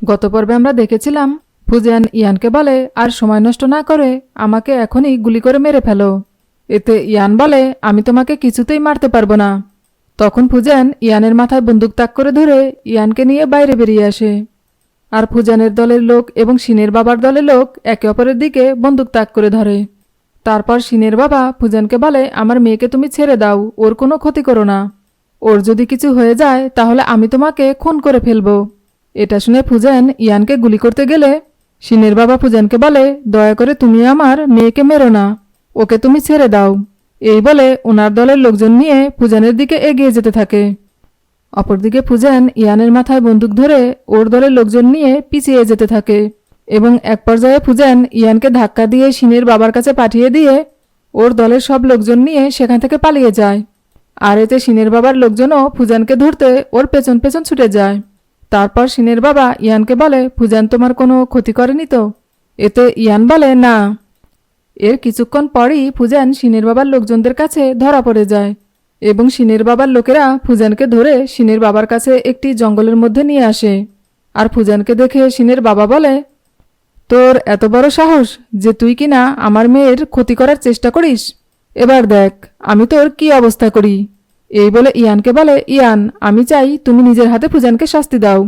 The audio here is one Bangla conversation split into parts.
গত পর্বে আমরা দেখেছিলাম ফুজিয়ান ইয়ানকে বলে আর সময় নষ্ট না করে আমাকে এখনই গুলি করে মেরে ফেলো। এতে ইয়ান বলে আমি তোমাকে কিছুতেই মারতে পারবো না। তখন ফুজিয়ান ইয়ানের মাথায় বন্দুক তাক করে ধরে ইয়ানকে নিয়ে বাইরে বেরিয়ে আসে। আর ফুজিয়ানের দলের লোক এবং শিনের বাবার দলের লোক একে অপরের দিকে বন্দুক তাক করে ধরে। তারপর শিনের বাবা ফুজিয়ানকে বলে আমার মেয়েকে তুমি ছেড়ে দাও, ওর কোনো ক্ষতি করো না। ওর যদি কিছু হয়ে যায় তাহলে আমি তোমাকে খুন করে ফেলবো। এটা শুনে ফুজিয়ান ইয়ানকে গুলি করতে গেলে শিনের বাবা ফুজিয়ানকে বলে দয়া করে তুমি আমার মেয়েকে মেরো না, ওকে তুমি ছেড়ে দাও। এই বলে ওনার দলের লোকজন নিয়ে ফুজিয়ানের দিকে এগিয়ে যেতে থাকে। অপরদিকে ফুজিয়ান ইয়ানের মাথায় বন্দুক ধরে ওর দলের লোকজন নিয়ে পিছিয়ে যেতে থাকে এবং এক পর্যায়ে ফুজিয়ান ইয়ানকে ধাক্কা দিয়ে শিনের বাবার কাছে পাঠিয়ে দিয়ে ওর দলের সব লোকজন নিয়ে সেখান থেকে পালিয়ে যায়। আর এতে শিনের বাবার লোকজনও ফুজিয়ানকে ধরতে ওর পেছন পেছন ছুটে যায়। তারপর শিনের বাবা ইয়ানকে বলে ফুজিয়ান তোমার কোনো ক্ষতি করেনি তো? এতে ইয়ান বলে না। এর কিছুক্ষণ পরই ফুজিয়ান শিনের বাবার লোকজনদের কাছে ধরা পড়ে যায় এবং শিনের বাবার লোকেরা ফুজিয়ানকে ধরে শিনের বাবার কাছে একটি জঙ্গলের মধ্যে নিয়ে আসে। আর ফুজিয়ানকে দেখে শিনের বাবা বলে তোর এত বড় সাহস যে তুই কিনা আমার মেয়ের ক্ষতি করার চেষ্টা করিস, এবার দেখ আমি তোর কি অবস্থা করি। এই বলে ইয়ানকে বলে ইয়ান আমি চাই তুমি নিজের হাতে ফুজিয়ানকে শাস্তি দাও।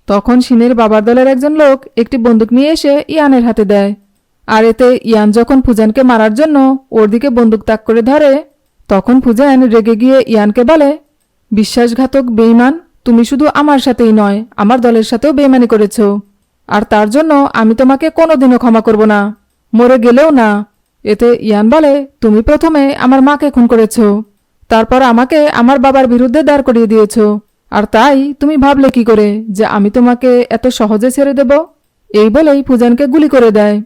তখন শিনের বাবার দলের একজন লোক একটি বন্দুক নিয়ে এসে ইয়ানের হাতে দেয়। আর এতে ইয়ান যখন ফুজিয়ানকে মারার জন্য ওর দিকে বন্দুক তাক করে ধরে তখন ফুজিয়ান রেগে গিয়ে ইয়ানকে বলে বিশ্বাসঘাতক বেঈমান, তুমি শুধু আমার সাথেই নয় আমার দলের সাথেও বেঈমানি করেছো, আর তার জন্য আমি তোমাকে কোনোদিনও ক্ষমা করব না, মরে গেলেও না। এতে ইয়ান বলে তুমি প্রথমে আমার মাকে খুন করেছো, তারপর আমাকে আমার বাবার বিরুদ্ধে দাঁড় করিয়ে দিয়েছো, আর তাই তুমি ভাবলে কি করে যে আমি তোমাকে এত সহজে ছেড়ে দেব। এই বলেই ফুজিয়ানকে গুলি করে দেয়।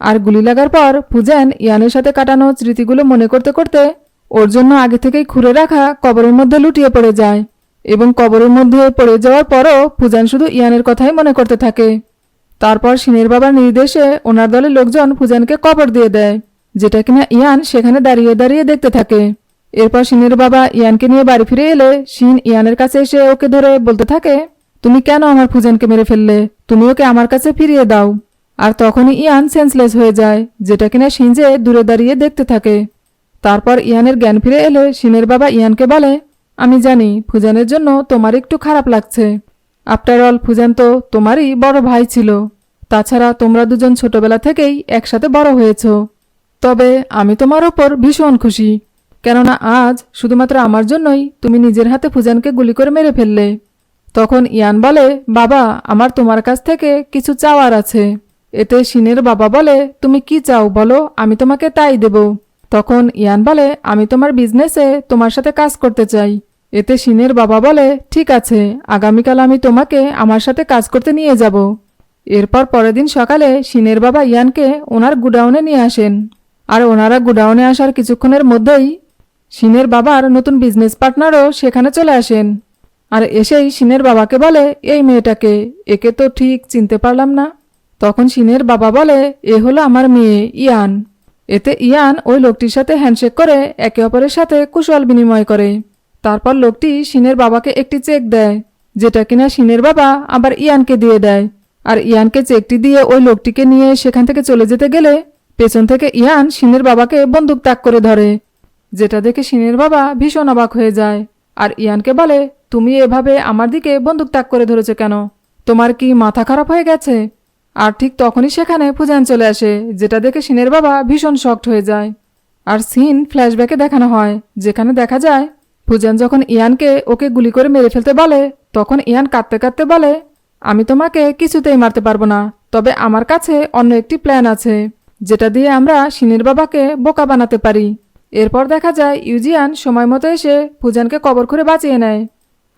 আর গুলি লাগার পর ফুজিয়ান ইয়ানের সাথে কাটানো স্মৃতিগুলো মনে করতে করতে ওর জন্য আগে থেকেই খুঁড়ে রাখা কবরের মধ্যে লুটিয়ে পড়ে যায় এবং কবরের মধ্যে পড়ে যাওয়ার পরও ফুজিয়ান শুধু ইয়ানের কথাই মনে করতে থাকে। তারপর শিনের বাবার নির্দেশে ওনার দলের লোকজন ফুজিয়ানকে কবর দিয়ে দেয়, যেটা কিনা ইয়ান সেখানে দাঁড়িয়ে দাঁড়িয়ে দেখতে থাকে। এরপর শিনের বাবা ইয়ানকে নিয়ে বাড়ি ফিরে এলে শিন ইয়ানের কাছে এসে ওকে ধরে বলতে থাকে তুমি কেন আমার ফুজিয়ানকে মেরে ফেললে, তুমি ওকে আমার কাছে ফিরিয়ে দাও। আর তখনই ইয়ান সেন্সলেস হয়ে যায়, যেটা কিনা শিন যে দূরে দাঁড়িয়ে দেখতে থাকে। তারপর ইয়ানের জ্ঞান ফিরে এলে শিনের বাবা ইয়ানকে বলে আমি জানি ফুজিয়ানের জন্য তোমার একটু খারাপ লাগছে, আফটার অল ফুজিয়ান তো তোমারই বড় ভাই ছিল, তাছাড়া তোমরা দুজন ছোটবেলা থেকেই একসাথে বড় হয়েছ। তবে আমি তোমার ওপর ভীষণ খুশি, কেননা আজ শুধুমাত্র আমার জন্যই তুমি নিজের হাতে ফুজিয়ানকে গুলি করে মেরে ফেললে। তখন ইয়ান বলে বাবা আমার তোমার কাছ থেকে কিছু চাওয়ার আছে। এতে শিনের বাবা বলে তুমি কি চাও বলো, আমি তোমাকে তাই দেব। তখন ইয়ান বলে আমি তোমার বিজনেসে তোমার সাথে কাজ করতে চাই। এতে শিনের বাবা বলে ঠিক আছে, আগামীকাল আমি তোমাকে আমার সাথে কাজ করতে নিয়ে যাব। এরপর পরের দিন সকালে শিনের বাবা ইয়ানকে ওনার গুডাউনে নিয়ে আসেন। আর ওনারা গুডাউনে আসার কিছুক্ষণের মধ্যেই শিনের বাবার নতুন বিজনেস পার্টনারও সেখানে চলে আসেন। আর এসেই শিনের বাবাকে বলে এই মেয়েটাকে, একে তো ঠিক চিনতে পারলাম না। তখন শিনের বাবা বলে এ হলো আমার মেয়ে ইয়ান। এতে ইয়ান ওই লোকটির সাথে হ্যান্ডশেক করে একে অপরের সাথে কুশল বিনিময় করে। তারপর লোকটি শিনের বাবাকে একটি চেক দেয়, যেটা কিনা শিনের বাবা আবার ইয়ানকে দিয়ে দেয়। আর ইয়ানকে চেকটি দিয়ে ওই লোকটিকে নিয়ে সেখান থেকে চলে যেতে গেলে পেছন থেকে ইয়ান শিনের বাবাকে বন্দুক তাক করে ধরে, যেটা দেখে শিনের বাবা ভীষণ অবাক হয়ে যায়। আর ইয়ানকে বলে তুমি এভাবে আমার দিকে বন্দুক তাক করে ধরেছো কেন, তোমার কি মাথা খারাপ হয়ে গেছে? আর ঠিক তখনই সেখানে ফুজিয়ান চলে আসে, যেটা দেখে শিনের বাবা ভীষণ শকড হয়ে যায়। আর সিন ফ্ল্যাশব্যাকে দেখানো হয়, যেখানে দেখা যায় ফুজিয়ান যখন ইয়ানকে ওকে গুলি করে মেরে ফেলতে বলে তখন ইয়ান কাঁদতে কাঁদতে বলে আমি তোমাকে কিছুতেই মারতে পারবো না, তবে আমার কাছে অন্য একটি প্ল্যান আছে, যেটা দিয়ে আমরা শিনের বাবাকে বোকা বানাতে পারি। এরপর দেখা যায় ইউজিয়ান সময় মতো এসে ফুজিয়ানকে কবর করে বাঁচিয়ে নেয়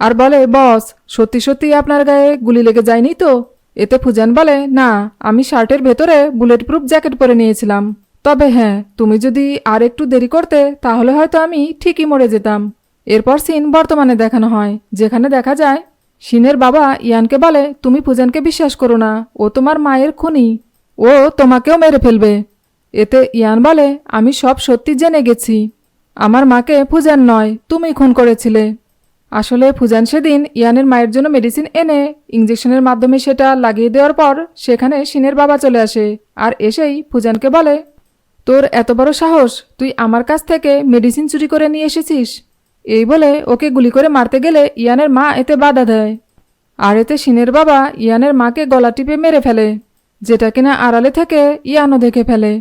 আর বলে বস সত্যি সত্যি আপনার গায়ে গুলি লেগে যায়নি তো? এতে ফুজিয়ান বলে না, আমি শার্টের ভেতরে বুলেট প্রুফ জ্যাকেট পরে নিয়েছিলাম, তবে হ্যাঁ তুমি যদি আর একটু দেরি করতে তাহলে হয়তো আমি ঠিকই মরে যেতাম। এরপর সিন বর্তমানে দেখানো হয়, যেখানে দেখা যায় শিনের বাবা ইয়ানকে বলে তুমি ফুজিয়ানকে বিশ্বাস করো না, ও তোমার মায়ের খুনি, ও তোমাকেও মেরে ফেলবে। এতে ইয়ান বলে আমি সব সত্যি জেনে গেছি, আমার মাকে ফুজিয়ান নয় তুমি খুন করেছিলে। আসলে ফুজান সেদিন ইয়ানের মায়ের জন্য মেডিসিন এনে ইঞ্জেকশনের মাধ্যমে সেটা লাগিয়ে দেওয়ার পর সেখানে শিনের বাবা চলে আসে আর এসেই ফুজানকে বলে, তোর এত বড় সাহস, তুই আমার কাছ থেকে মেডিসিন চুরি করে নিয়ে এসেছিস। এই বলে ওকে গুলি করে মারতে গেলে ইয়ানের মা এতে বাধা দেয়। আর এতে শিনের বাবা ইয়ানের মাকে গলা টিপে মেরে ফেলে, যেটা কিনা আড়ালে থেকে ইয়ানও দেখে ফেলে।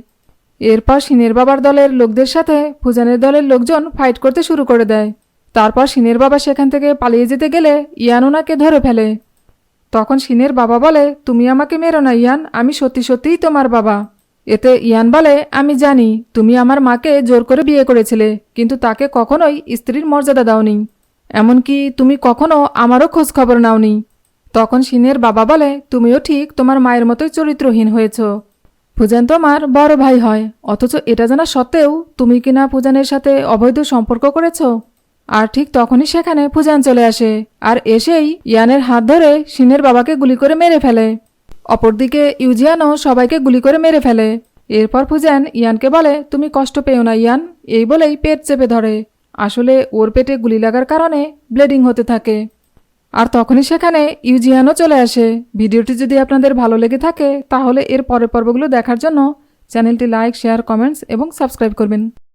এরপর শিনের বাবার দলের লোকদের সাথে ফুজানের দলের লোকজন ফাইট করতে শুরু করে দেয়। তারপর শিনের বাবা সেখান থেকে পালিয়ে যেতে গেলে ইয়ান ওনাকে ধরে ফেলে। তখন শিনের বাবা বলে, তুমি আমাকে মেরো না ইয়ান, আমি সত্যি সত্যিই তোমার বাবা। এতে ইয়ান বলে, আমি জানি তুমি আমার মাকে জোর করে বিয়ে করেছিলে, কিন্তু তাকে কখনোই স্ত্রীর মর্যাদা দাওনি, এমনকি তুমি কখনো আমারও খোঁজ খবর নাওনি। তখন শিনের বাবা বলে, তুমিও ঠিক তোমার মায়ের মতোই চরিত্রহীন হয়েছ। ফুজান তোমার বড় ভাই হয়, অথচ এটা জানা সত্ত্বেও তুমি কিনা ফুজানের সাথে অবৈধ সম্পর্ক করেছ। আর ঠিক তখনই সেখানে ফুজান চলে আসে আর এসেই ইয়ানের হাত ধরে শিনের বাবাকে গুলি করে মেরে ফেলে। অপরদিকে ইউজিয়ানও সবাইকে গুলি করে মেরে ফেলে। এরপর ফুজান ইয়ানকে বলে, তুমি কষ্ট পেও না ইয়ান, এই বলেই পেট চেপে ধরে। আসলে ওর পেটে গুলি লাগার কারণে ব্লিডিং হতে থাকে। আর তখনই সেখানে ইউজিয়ানও চলে আসে। ভিডিওটি যদি আপনাদের ভালো লেগে থাকে তাহলে এর পরের পর্বগুলো দেখার জন্য চ্যানেলটি লাইক, শেয়ার, কমেন্টস এবং সাবস্ক্রাইব করবেন।